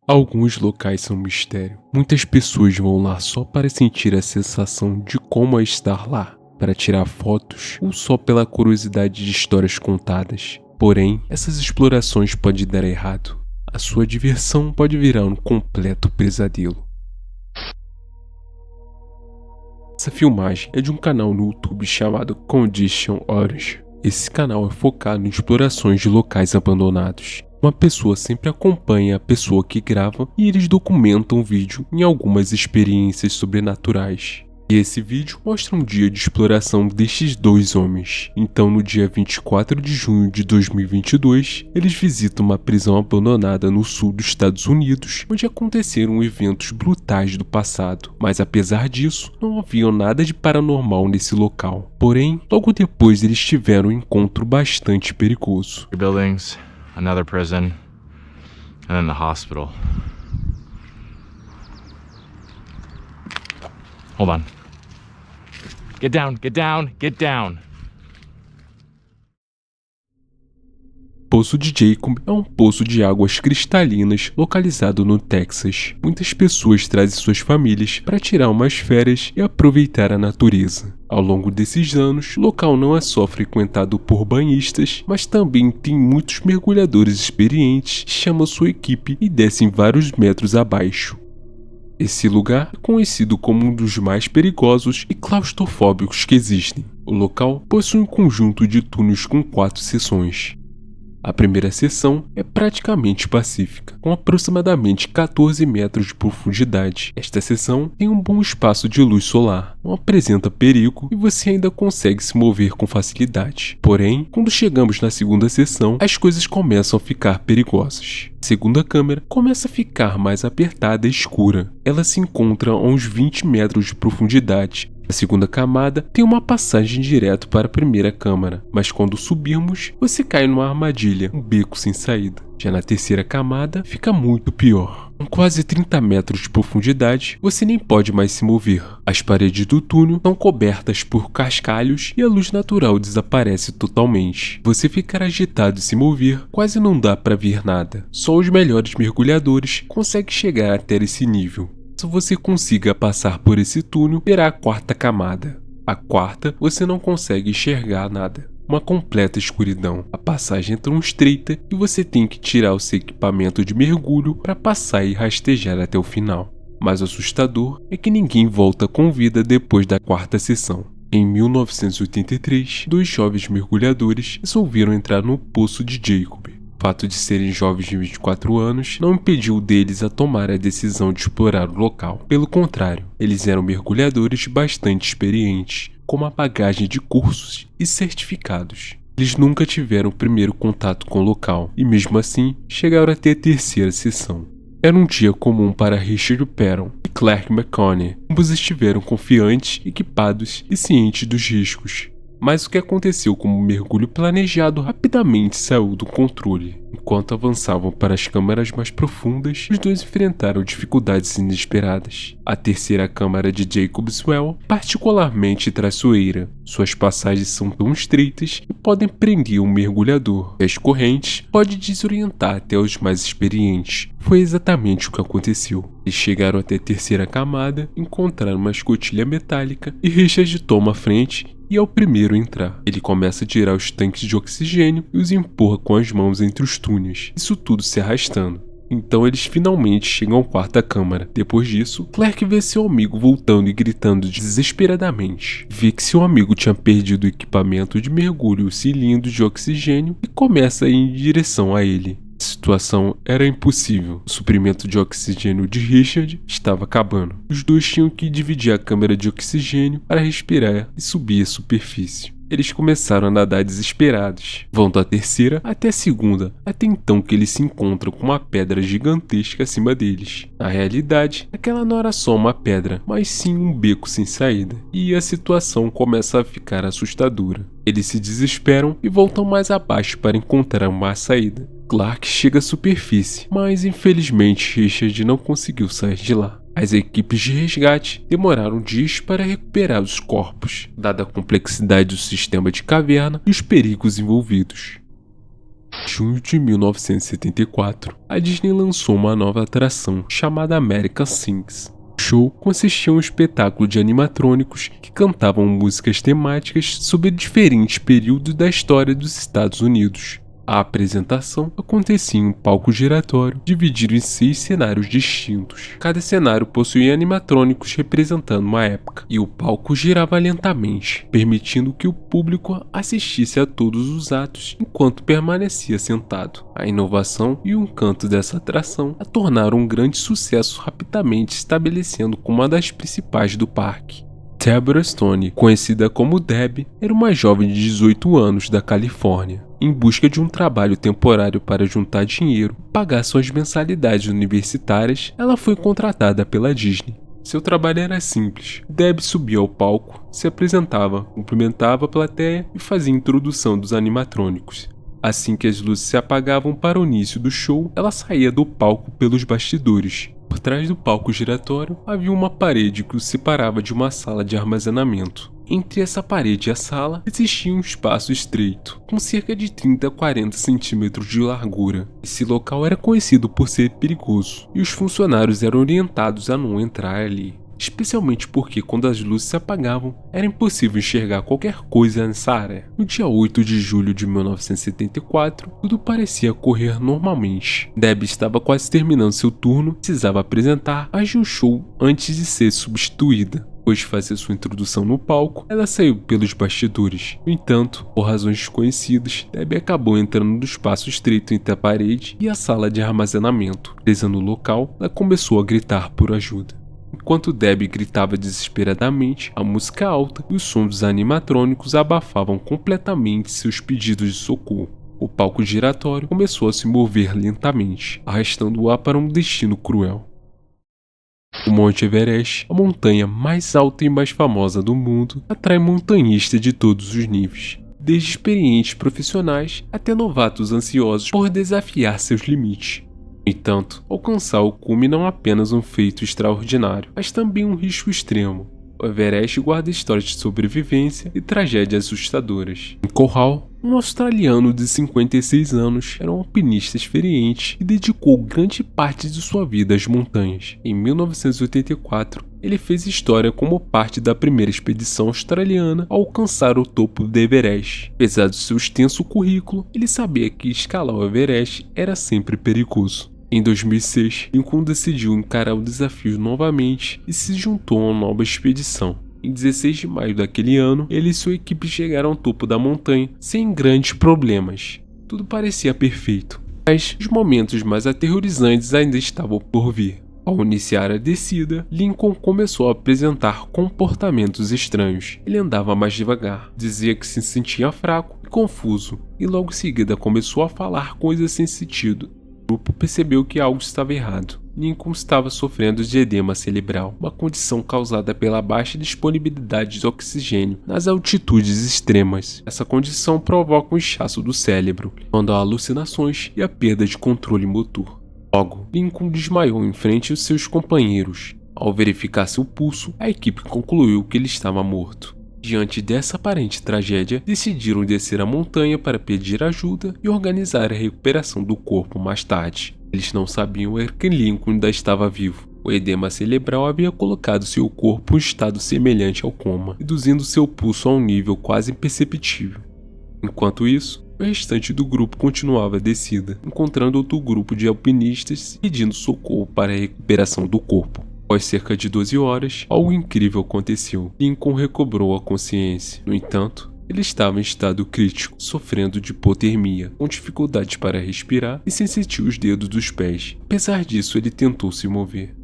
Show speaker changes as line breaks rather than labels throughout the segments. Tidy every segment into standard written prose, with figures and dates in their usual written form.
Alguns locais são um mistério. Muitas pessoas vão lá só para sentir a sensação de como é estar lá, para tirar fotos ou só pela curiosidade de histórias contadas. Porém, essas explorações podem dar errado. A sua diversão pode virar um completo pesadelo. Essa filmagem é de um canal no YouTube chamado Condition Orange. Esse canal é focado em explorações de locais abandonados. Uma pessoa sempre acompanha a pessoa que grava e eles documentam o vídeo em algumas experiências sobrenaturais. E esse vídeo mostra um dia de exploração destes dois homens. Então, no dia 24 de junho de 2022, eles visitam uma prisão abandonada no sul dos Estados Unidos, onde aconteceram eventos brutais do passado. Mas apesar disso, não havia nada de paranormal nesse local. Porém, logo depois eles tiveram um encontro bastante perigoso.
Buildings, another prison, and then the hospital. Hold on. Get down, get down, get down.
Poço de Jacob é um poço de águas cristalinas localizado no Texas. Muitas pessoas trazem suas famílias para tirar umas férias e aproveitar a natureza. Ao longo desses anos, o local não é só frequentado por banhistas, mas também tem muitos mergulhadores experientes que chamam sua equipe e descem vários metros abaixo. Esse lugar é conhecido como um dos mais perigosos e claustrofóbicos que existem. O local possui um conjunto de túneis com 4 seções. A primeira seção é praticamente pacífica, com aproximadamente 14 metros de profundidade. Esta seção tem um bom espaço de luz solar, não apresenta perigo e você ainda consegue se mover com facilidade. Porém, quando chegamos na segunda seção, as coisas começam a ficar perigosas. A segunda câmera começa a ficar mais apertada e escura. Ela se encontra a uns 20 metros de profundidade. A segunda camada tem uma passagem direto para a primeira câmara, mas quando subirmos, você cai numa armadilha, um beco sem saída. Já na terceira camada, fica muito pior. Com quase 30 metros de profundidade, você nem pode mais se mover. As paredes do túnel são cobertas por cascalhos e a luz natural desaparece totalmente. Você ficar agitado e se mover, quase não dá para ver nada. Só os melhores mergulhadores conseguem chegar até esse nível. Se você consiga passar por esse túnel, terá a quarta camada. A quarta, você não consegue enxergar nada. Uma completa escuridão. A passagem é tão estreita e você tem que tirar o seu equipamento de mergulho para passar e rastejar até o final. Mais assustador é que ninguém volta com vida depois da quarta sessão. Em 1983, 2 jovens mergulhadores resolveram entrar no Poço de Jacob. O fato de serem jovens de 24 anos não impediu deles a tomar a decisão de explorar o local. Pelo contrário, eles eram mergulhadores bastante experientes, com uma bagagem de cursos e certificados. Eles nunca tiveram o primeiro contato com o local e mesmo assim chegaram até a terceira sessão. Era um dia comum para Richard Perron e Clark McConney. Ambos estiveram confiantes, equipados e cientes dos riscos. Mas o que aconteceu como um mergulho planejado rapidamente saiu do controle. Enquanto avançavam para as câmaras mais profundas, os dois enfrentaram dificuldades inesperadas. A terceira câmara de Jacob's Well é particularmente traiçoeira. Suas passagens são tão estreitas que podem prender um mergulhador. E as correntes podem desorientar até os mais experientes. Foi exatamente o que aconteceu. Eles chegaram até a terceira camada, encontraram uma escotilha metálica e Richard toma a frente e é o primeiro a entrar. Ele começa a tirar os tanques de oxigênio e os empurra com as mãos entre os túneis, isso tudo se arrastando. Então eles finalmente chegam à quarta câmara. Depois disso, Clark vê seu amigo voltando e gritando desesperadamente. Vê que seu amigo tinha perdido o equipamento de mergulho e o cilindro de oxigênio e começa a ir em direção a ele. A situação era impossível. O suprimento de oxigênio de Richard estava acabando. Os dois tinham que dividir a câmara de oxigênio para respirar e subir a superfície. Eles começaram a nadar desesperados. Vão da terceira até a segunda, até então que eles se encontram com uma pedra gigantesca acima deles. Na realidade, aquela não era só uma pedra, mas sim um beco sem saída. E a situação começa a ficar assustadora. Eles se desesperam e voltam mais abaixo para encontrar uma saída. Clark chega à superfície, mas infelizmente Richard não conseguiu sair de lá. As equipes de resgate demoraram dias para recuperar os corpos, dada a complexidade do sistema de caverna e os perigos envolvidos. Em junho de 1974, a Disney lançou uma nova atração chamada American Sings. O show consistia em um espetáculo de animatrônicos que cantavam músicas temáticas sobre diferentes períodos da história dos Estados Unidos. A apresentação acontecia em um palco giratório dividido em 6 cenários distintos. Cada cenário possuía animatrônicos representando uma época, e o palco girava lentamente, permitindo que o público assistisse a todos os atos enquanto permanecia sentado. A inovação e o encanto dessa atração a tornaram um grande sucesso, rapidamente estabelecendo como uma das principais do parque. Deborah Stone, conhecida como Deb, era uma jovem de 18 anos da Califórnia. Em busca de um trabalho temporário para juntar dinheiro e pagar suas mensalidades universitárias, ela foi contratada pela Disney. Seu trabalho era simples. Deb subia ao palco, se apresentava, cumprimentava a plateia e fazia a introdução dos animatrônicos. Assim que as luzes se apagavam para o início do show, ela saía do palco pelos bastidores. Por trás do palco giratório havia uma parede que o separava de uma sala de armazenamento. Entre essa parede e a sala existia um espaço estreito, com cerca de 30 a 40 centímetros de largura. Esse local era conhecido por ser perigoso, e os funcionários eram orientados a não entrar ali. Especialmente porque quando as luzes se apagavam, era impossível enxergar qualquer coisa nessa área. No dia 8 de julho de 1974, tudo parecia correr normalmente. Deb estava quase terminando seu turno, precisava apresentar mais de um show antes de ser substituída. Depois de fazer sua introdução no palco, ela saiu pelos bastidores. No entanto, por razões desconhecidas, Deb acabou entrando no espaço estreito entre a parede e a sala de armazenamento. Presa no local, ela começou a gritar por ajuda. Enquanto Deb gritava desesperadamente, a música alta e os sons dos animatrônicos abafavam completamente seus pedidos de socorro. O palco giratório começou a se mover lentamente, arrastando-a para um destino cruel. O Monte Everest, a montanha mais alta e mais famosa do mundo, atrai montanhistas de todos os níveis, desde experientes profissionais até novatos ansiosos por desafiar seus limites. No entanto, alcançar o cume não é apenas um feito extraordinário, mas também um risco extremo. O Everest guarda histórias de sobrevivência e tragédias assustadoras. Nico Hall, um australiano de 56 anos, era um alpinista experiente e dedicou grande parte de sua vida às montanhas. Em 1984, ele fez história como parte da primeira expedição australiana a alcançar o topo do Everest. Apesar do seu extenso currículo, ele sabia que escalar o Everest era sempre perigoso. Em 2006, Lincoln decidiu encarar o desafio novamente e se juntou a uma nova expedição. Em 16 de maio daquele ano, ele e sua equipe chegaram ao topo da montanha sem grandes problemas. Tudo parecia perfeito, mas os momentos mais aterrorizantes ainda estavam por vir. Ao iniciar a descida, Lincoln começou a apresentar comportamentos estranhos. Ele andava mais devagar, dizia que se sentia fraco e confuso, e logo em seguida começou a falar coisas sem sentido. O grupo percebeu que algo estava errado. Lincoln estava sofrendo de edema cerebral, uma condição causada pela baixa disponibilidade de oxigênio nas altitudes extremas. Essa condição provoca um inchaço do cérebro, levando a alucinações e a perda de controle motor. Logo, Lincoln desmaiou em frente aos seus companheiros. Ao verificar seu pulso, a equipe concluiu que ele estava morto. Diante dessa aparente tragédia, decidiram descer a montanha para pedir ajuda e organizar a recuperação do corpo mais tarde. Eles não sabiam que Lincoln ainda estava vivo. O edema cerebral havia colocado seu corpo em um estado semelhante ao coma, reduzindo seu pulso a um nível quase imperceptível. Enquanto isso, o restante do grupo continuava a descida, encontrando outro grupo de alpinistas pedindo socorro para a recuperação do corpo. Após cerca de 12 horas, algo incrível aconteceu. Lincoln recobrou a consciência. No entanto, ele estava em estado crítico, sofrendo de hipotermia, com dificuldades para respirar e sem sentir os dedos dos pés. Apesar disso, ele tentou se mover.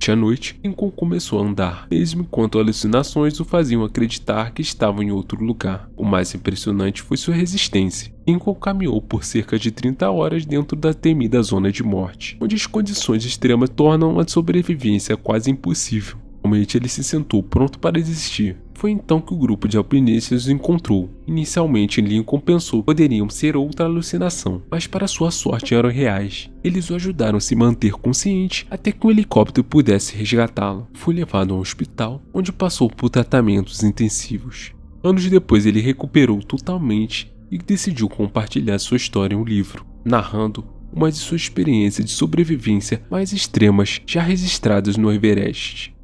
À noite, Lincoln começou a andar, mesmo enquanto alucinações o faziam acreditar que estava em outro lugar. O mais impressionante foi sua resistência. Lincoln caminhou por cerca de 30 horas dentro da temida zona de morte, onde as condições extremas tornam a sobrevivência quase impossível. Finalmente ele se sentou pronto para desistir. Foi então que o grupo de alpinistas o encontrou. Inicialmente Lincoln pensou que poderiam ser outra alucinação, mas para sua sorte eram reais. Eles o ajudaram a se manter consciente até que um helicóptero pudesse resgatá-lo. Foi levado ao hospital, onde passou por tratamentos intensivos. Anos depois ele recuperou totalmente e decidiu compartilhar sua história em um livro. narrando uma de suas experiências de sobrevivência mais extremas já registradas no Everest.